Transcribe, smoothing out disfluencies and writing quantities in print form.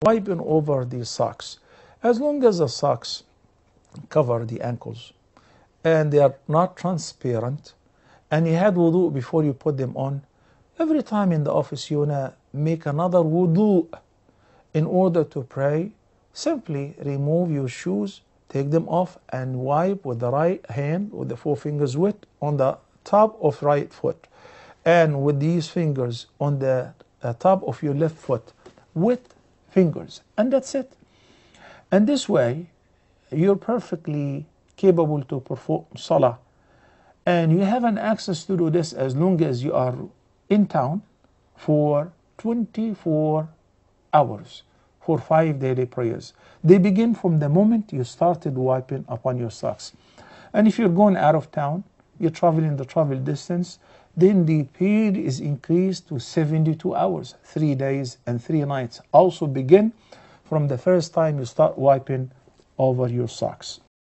wiping over these socks. As long as the socks cover the ankles and they are not transparent, and you had wudu before you put them on, every time in the office you wanna make another wudu in order to pray, simply remove your shoes, take them off, and wipe with the right hand with the 4 fingers wet on the top of right foot, and with these fingers on the top of your left foot with fingers, and that's it. And this way you're perfectly capable to perform salah, and you have an access to do this as long as you are in town for 24 hours for 5 daily prayers. They begin from the moment you started wiping upon your socks. And if you're going out of town, you're traveling the travel distance, then the period is increased to 72 hours, 3 days and 3 nights. Also begin from the first time you start wiping over your socks.